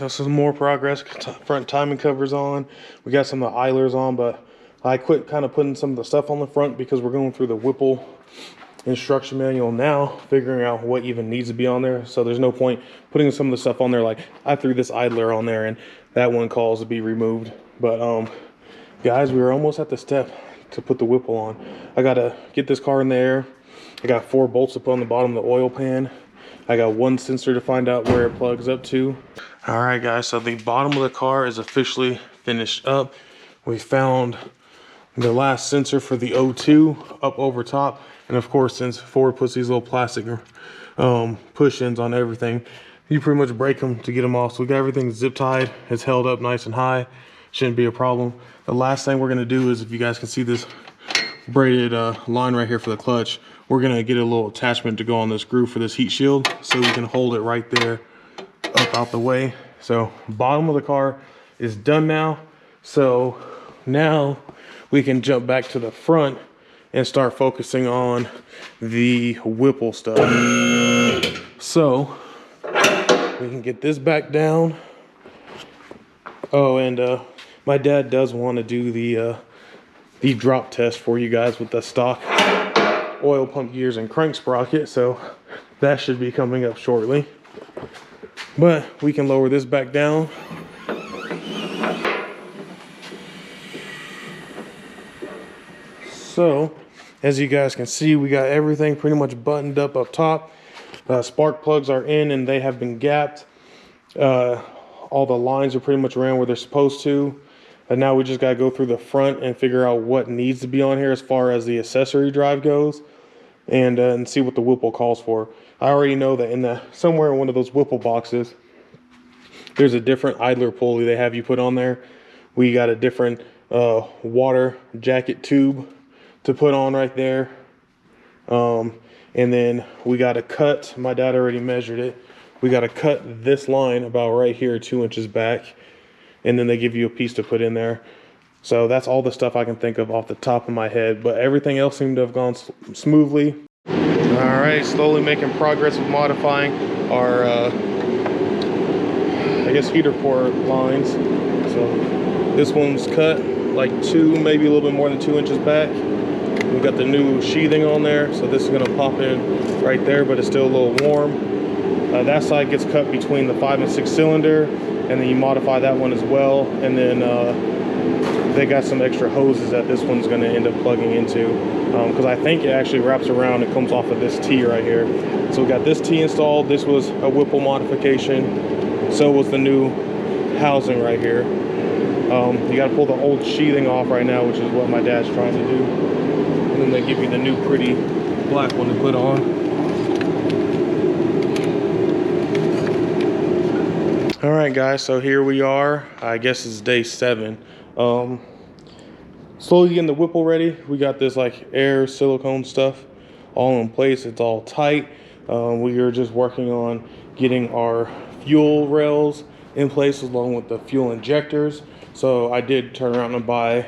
so some more progress. Front timing covers on. We got some of the idlers on, but I quit kind of putting some of the stuff on the front because we're going through the Whipple instruction manual now, figuring out what even needs to be on there. So there's no point putting some of the stuff on there. Like I threw this idler on there and that one calls to be removed. But guys, we were almost at the step to put the Whipple on. I gotta get this car in the air. I got 4 bolts to put on the bottom of the oil pan. I got 1 sensor to find out where it plugs up to. All right, guys, so the bottom of the car is officially finished up. We found the last sensor for the O2 up over top. And of course, since Ford puts these little plastic push-ins on everything, you pretty much break them to get them off. So we got everything zip tied. It's held up nice and high. Shouldn't be a problem. The last thing we're gonna do is, if you guys can see this braided line right here for the clutch, we're gonna get a little attachment to go on this groove for this heat shield so we can hold it right there up out the way. So bottom of the car is done now. So now we can jump back to the front and start focusing on the Whipple stuff. So we can get this back down. Oh, and my dad does want to do the drop test for you guys with the stock oil pump gears and crank sprocket, so that should be coming up shortly. But we can lower this back down. So as you guys can see, we got everything pretty much buttoned up top. Spark plugs are in and they have been gapped. All the lines are pretty much around where they're supposed to. And now we just gotta go through the front and figure out what needs to be on here as far as the accessory drive goes, and see what the Whipple calls for. I already know that somewhere in one of those Whipple boxes, there's a different idler pulley they have you put on there. We got a different water jacket tube to put on right there. And then we got to cut, my dad already measured it. We got to cut this line about right here, 2 inches back. And then they give you a piece to put in there. So that's all the stuff I can think of off the top of my head, but everything else seemed to have gone smoothly. All right, slowly making progress with modifying our, I guess, heater port lines. So this one's cut like 2, maybe a little bit more than 2 inches back. We've got the new sheathing on there, so this is gonna pop in right there, but it's still a little warm. That side gets cut between the 5 and 6 cylinder, and then you modify that one as well. And then they got some extra hoses that this one's gonna end up plugging into, because I think it actually wraps around and comes off of this T right here. So we got this T installed. This was a Whipple modification. So was the new housing right here. You gotta pull the old sheathing off right now, which is what my dad's trying to do. And then they give you the new pretty black one to put on. All right, guys, so here we are. I guess it's day 7. Slowly getting the Whipple ready. We got this like air silicone stuff all in place. It's all tight. We are just working on getting our fuel rails in place along with the fuel injectors. So I did turn around and buy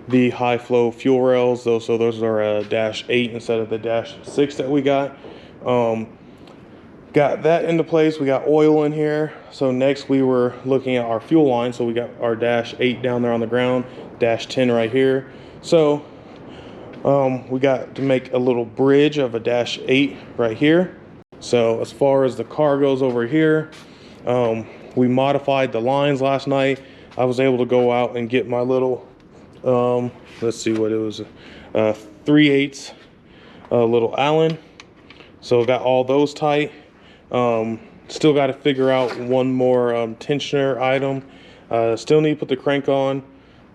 the high flow fuel rails, though. So those are a -8 instead of the -6 that we got. Got that into place. We got oil in here. So next we were looking at our fuel line. So we got our -8 down there on the ground, -10 right here. So we got to make a little bridge of a -8 right here. So as far as the car goes over here, we modified the lines last night. I was able to go out and get my little, let's see what it was, 3/8 little Allen. So got all those tight. Still got to figure out one more tensioner item. Still need to put the crank on,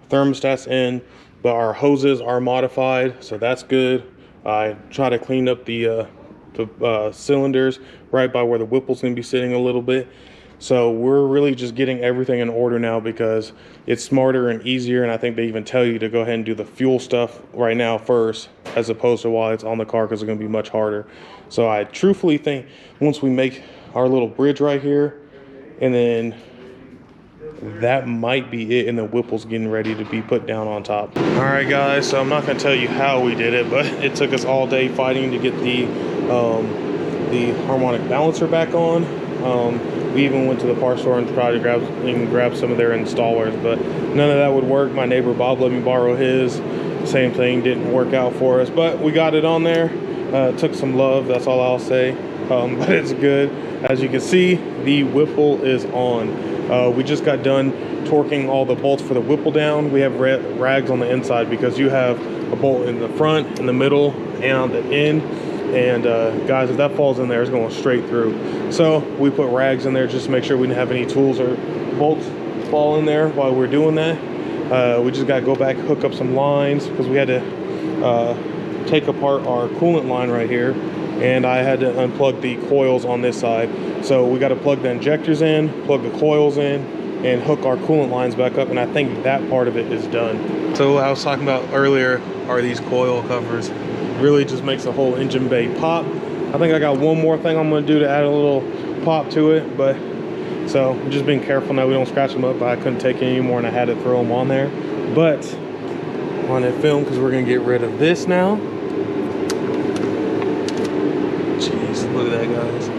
thermostat's in, but our hoses are modified, so that's good. I try to clean up the cylinders right by where the Whipple's gonna be sitting a little bit. So we're really just getting everything in order now because it's smarter and easier, and I think they even tell you to go ahead and do the fuel stuff right now first as opposed to while it's on the car, because it's going to be much harder. So I truthfully think once we make our little bridge right here, and then that might be it, and the Whipple's getting ready to be put down on top. All right, guys, so I'm not going to tell you how we did it, but it took us all day fighting to get the harmonic balancer back on. We even went to the parts store and tried to grab some of their installers, but none of that would work. My neighbor Bob let me borrow his. Same thing, didn't work out for us, but we got it on there. Took some love, that's all I'll say, but it's good. As you can see, the Whipple is on. We just got done torquing all the bolts for the Whipple down. We have rags on the inside because you have a bolt in the front, in the middle, and on the end. And guys, if that falls in there, it's going straight through. So we put rags in there just to make sure we didn't have any tools or bolts fall in there while we're doing that. We just got to go back, hook up some lines because we had to take apart our coolant line right here, and I had to unplug the coils on this side. So we got to plug the injectors in, plug the coils in, and hook our coolant lines back up, and I think that part of it is done. So I was talking about earlier are these coil covers. Really just makes the whole engine bay pop. I think I got one more thing I'm going to do to add a little pop to it, but so I'm just being careful now we don't scratch them up. I couldn't take it anymore and I had to throw them on there, but on that film because we're going to get rid of this now. Jeez, look at that, guys.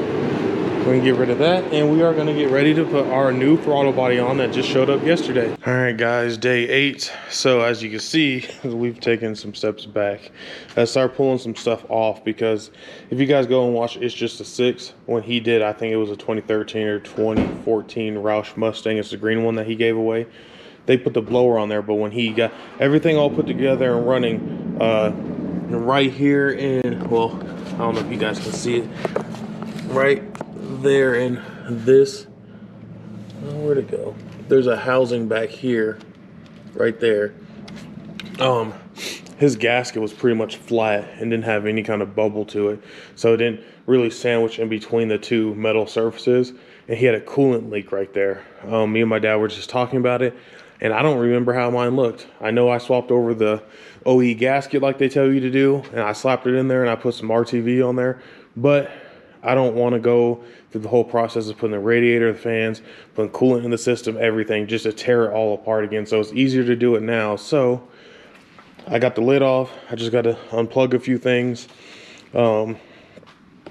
We're gonna get rid of that, and we are gonna get ready to put our new throttle body on that just showed up yesterday. All right, guys, day 8. So as you can see, we've taken some steps back. I started pulling some stuff off because if you guys go and watch It's Just a 6, when he did, I think it was a 2013 or 2014 Roush Mustang. It's the green one that he gave away. They put the blower on there, but when he got everything all put together and running, right here in, well, I don't know if you guys can see it, right there in this, oh, where'd it go? There's a housing back here, right there. His gasket was pretty much flat and didn't have any kind of bubble to it, so it didn't really sandwich in between the two metal surfaces, and he had a coolant leak right there. Me and my dad were just talking about it, and I don't remember how mine looked. I know I swapped over the OE gasket like they tell you to do, and I slapped it in there and I put some RTV on there, but I don't want to go through the whole process of putting the radiator, the fans, putting coolant in the system, everything, just to tear it all apart again. So it's easier to do it now. So I got the lid off. I just got to unplug a few things. And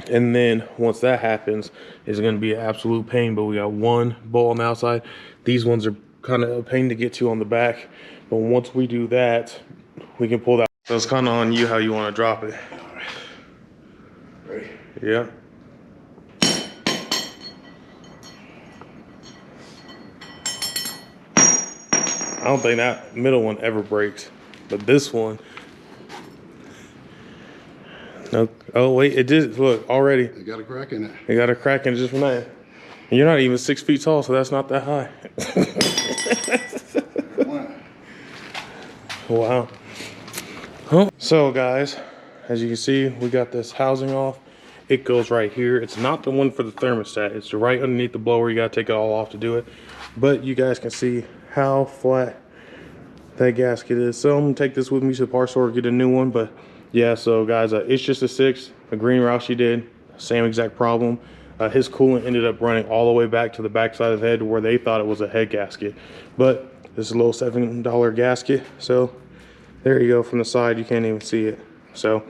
then once that happens, it's going to be an absolute pain. But we got one bolt on the outside. These ones are kind of a pain to get to on the back. But once we do that, we can pull that. So it's kind of on you how you want to drop it. Ready? Yeah. I don't think that middle one ever breaks, but this one, no. Oh wait, it did. Look, already. It got a crack in it. It got a crack in it just from that. And you're not even 6 feet tall, so that's not that high. Wow. Oh. So guys, as you can see, we got this housing off. It goes right here. It's not the one for the thermostat. It's right underneath the blower. You gotta take it all off to do it. But you guys can see how flat that gasket is. So I'm gonna take this with me to the parts store, get a new one. But yeah, so guys, It's Just a 6, a green Roush he did, same exact problem. His coolant ended up running all the way back to the back side of the head where they thought it was a head gasket. But this is a little $7 gasket. So there you go, from the side, you can't even see it. So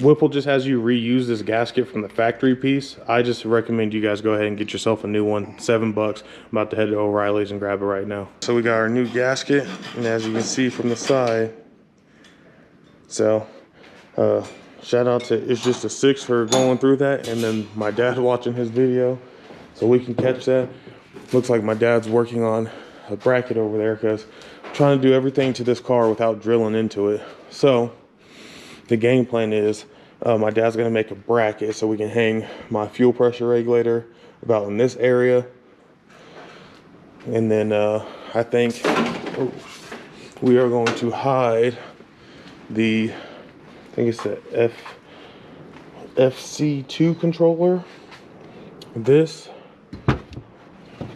Whipple just has you reuse this gasket from the factory piece. I just recommend you guys go ahead and get yourself a new one, $7. I'm about to head to O'Reilly's and grab it right now. So we got our new gasket, and as you can see from the side, so shout out to It's Just a 6 for going through that, and then my dad watching his video, so we can catch that. Looks like my dad's working on a bracket over there because I'm trying to do everything to this car without drilling into it. So the game plan is my dad's gonna make a bracket so we can hang my fuel pressure regulator about in this area. And then I think we are going to hide the, I think it's the FC2 controller. This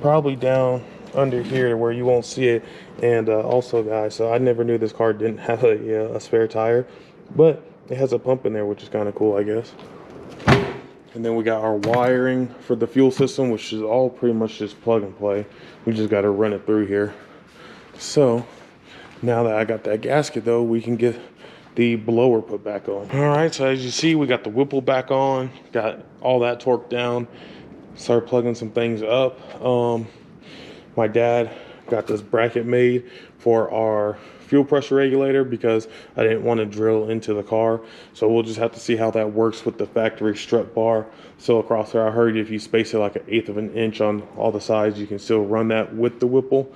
probably down under here where you won't see it. And also guys, so I never knew this car didn't have a spare tire, but it has a pump in there, which is kind of cool, I guess. And then we got our wiring for the fuel system, which is all pretty much just plug and play. We just got to run it through here. So now that I got that gasket though, we can get the blower put back on. All right, so as you see, we got the Whipple back on, got all that torqued down. start plugging some things up. My dad got this bracket made for our fuel pressure regulator because I didn't want to drill into the car. So we'll just have to see how that works with the factory strut bar still across there. I heard if you space it like 1/8 of an inch on all the sides, you can still run that with the Whipple.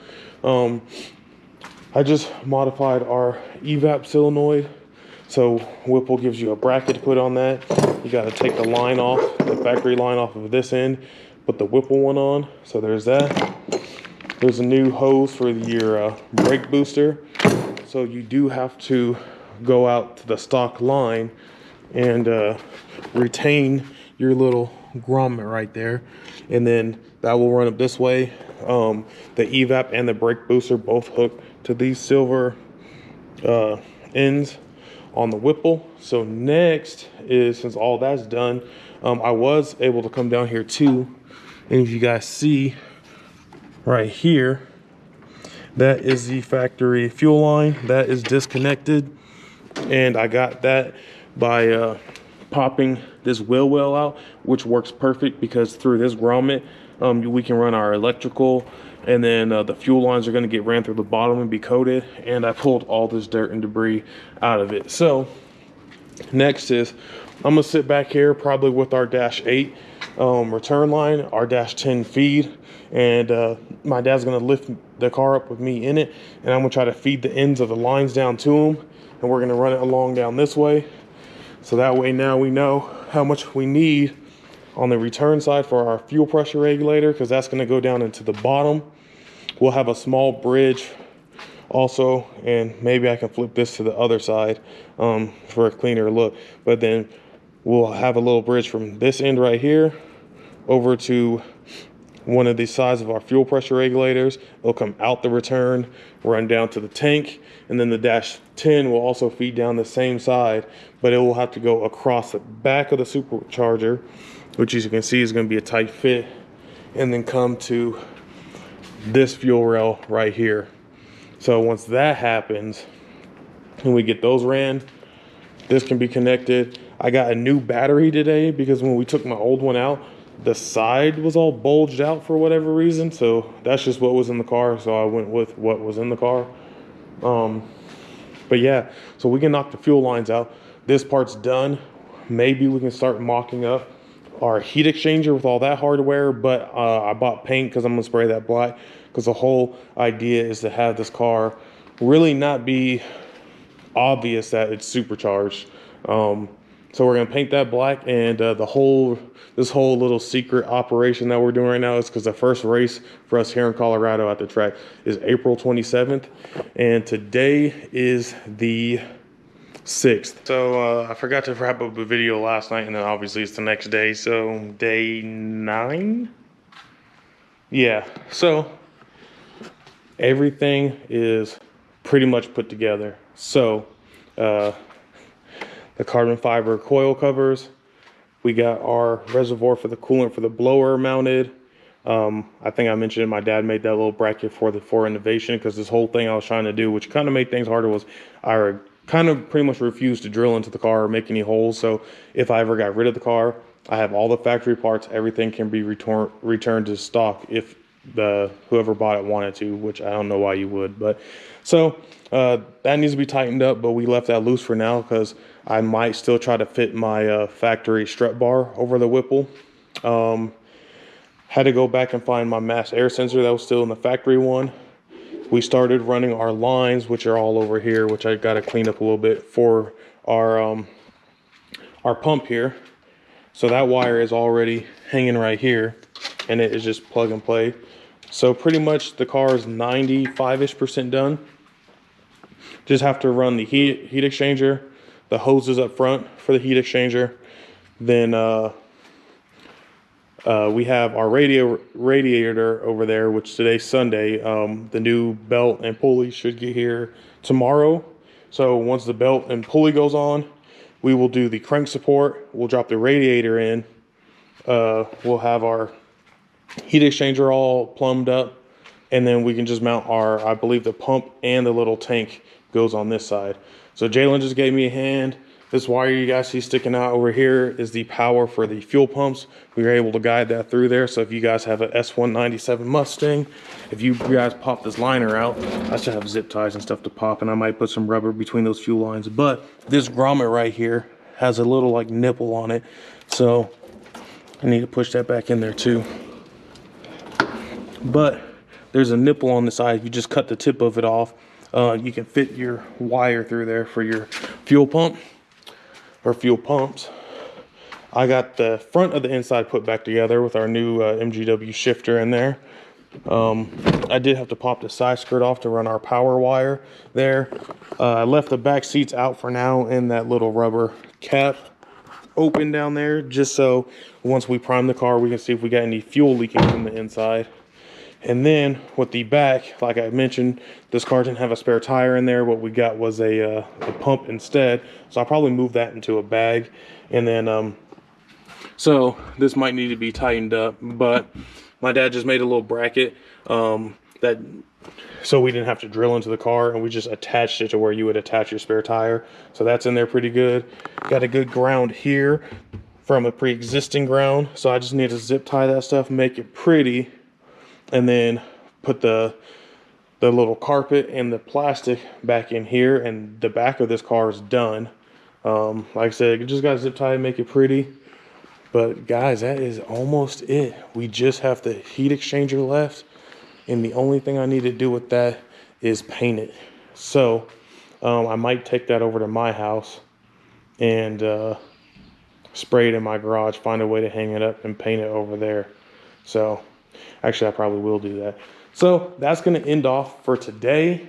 I just modified our evap solenoid. So Whipple gives you a bracket to put on that. You got to take the line off, the factory line off of this end, put the Whipple one on. So there's that. There's a new hose for your brake booster. So you do have to go out to the stock line and retain your little grommet right there. And then that will run up this way. The evap and the brake booster both hook to these silver ends on the Whipple. So next is, since all that's done, I was able to come down here too. And if you guys see right here, that is the factory fuel line that is disconnected. And I got that by popping this wheel well out, which works perfect because through this grommet, we can run our electrical, and then the fuel lines are going to get ran through the bottom and be coated. And I pulled all this dirt and debris out of it. So next is I'm gonna sit back here probably with our -8 return line, our -10 feed, and my dad's gonna lift the car up with me in it, and I'm gonna try to feed the ends of the lines down to him, and we're gonna run it along down this way. So that way now we know how much we need on the return side for our fuel pressure regulator, because that's gonna go down into the bottom. We'll have a small bridge also, and maybe I can flip this to the other side for a cleaner look. But then we'll have a little bridge from this end right here over to one of the sides of our fuel pressure regulators. It'll come out the return, run down to the tank, and then the -10 will also feed down the same side, but it will have to go across the back of the supercharger, which as you can see is going to be a tight fit, and then come to this fuel rail right here. So once that happens and we get those ran, this can be connected. I got a new battery today because when we took my old one out, the side was all bulged out for whatever reason. So that's just what was in the car. So I went with what was in the car. But yeah, so we can knock the fuel lines out. This part's done. Maybe we can start mocking up our heat exchanger with all that hardware, but I bought paint because I'm gonna spray that black, because the whole idea is to have this car really not be obvious that it's supercharged. So we're gonna paint that black, and this whole little secret operation that we're doing right now is because the first race for us here in Colorado at the track is April 27th, and today is the 6th. So I forgot to wrap up a video last night, and then obviously it's the next day, so day 9. Yeah, so everything is pretty much put together. So the carbon fiber coil covers, we got our reservoir for the coolant for the blower mounted. I think I mentioned my dad made that little bracket for innovation, because this whole thing I was trying to do, which kind of made things harder, was I kind of pretty much refused to drill into the car or make any holes. So if I ever got rid of the car, I have all the factory parts, everything can be returned to stock if whoever bought it wanted to, which I don't know why you would. But so that needs to be tightened up, but we left that loose for now because I might still try to fit my factory strut bar over the Whipple. Had to go back and find my mass air sensor that was still in the factory one. We started running our lines, which are all over here, which I got to clean up a little bit, for our pump here. So that wire is already hanging right here, and it is just plug and play. So pretty much the car is 95-ish% done. Just have to run the heat exchanger, the hoses up front for the heat exchanger. Then we have our radiator over there, which today's Sunday. The new belt and pulley should get here tomorrow. So once the belt and pulley goes on, we will do the crank support. We'll drop the radiator in. We'll have our heat exchanger all plumbed up, and then we can just mount our, I believe the pump and the little tank goes on this side. So Jalen just gave me a hand This wire you guys see sticking out over here is the power for the fuel pumps. We were able to guide that through there. So if you guys have an S197 Mustang, if you guys pop this liner out, I should have zip ties and stuff to pop, and I might put some rubber between those fuel lines. But this grommet right here has a little like nipple on it. So I need to push that back in there too. But there's a nipple on the side. If you just cut the tip of it off, you can fit your wire through there for your fuel pump or fuel pumps. I got the front of the inside put back together with our new MGW shifter in there. I did have to pop the side skirt off to run our power wire there. I left the back seats out for now and that little rubber cap open down there, just so once we prime the car, we can see if we got any fuel leaking from the inside. And then with the back, like I mentioned, this car didn't have a spare tire in there. What we got was a pump instead. So I'll probably move that into a bag. And then, so this might need to be tightened up, but my dad just made a little bracket so we didn't have to drill into the car, and we just attached it to where you would attach your spare tire. So that's in there pretty good. Got a good ground here from a pre-existing ground. So I just need to zip tie that stuff, make it pretty, and then put the little carpet and the plastic back in here, and the back of this car is done. Like I said, you just got to zip tie and make it pretty. But guys, that is almost it. We just have the heat exchanger left, and the only thing I need to do with that is paint it. So I might take that over to my house and spray it in my garage, find a way to hang it up and paint it over there. So actually, I probably will do that. So that's going to end off for today.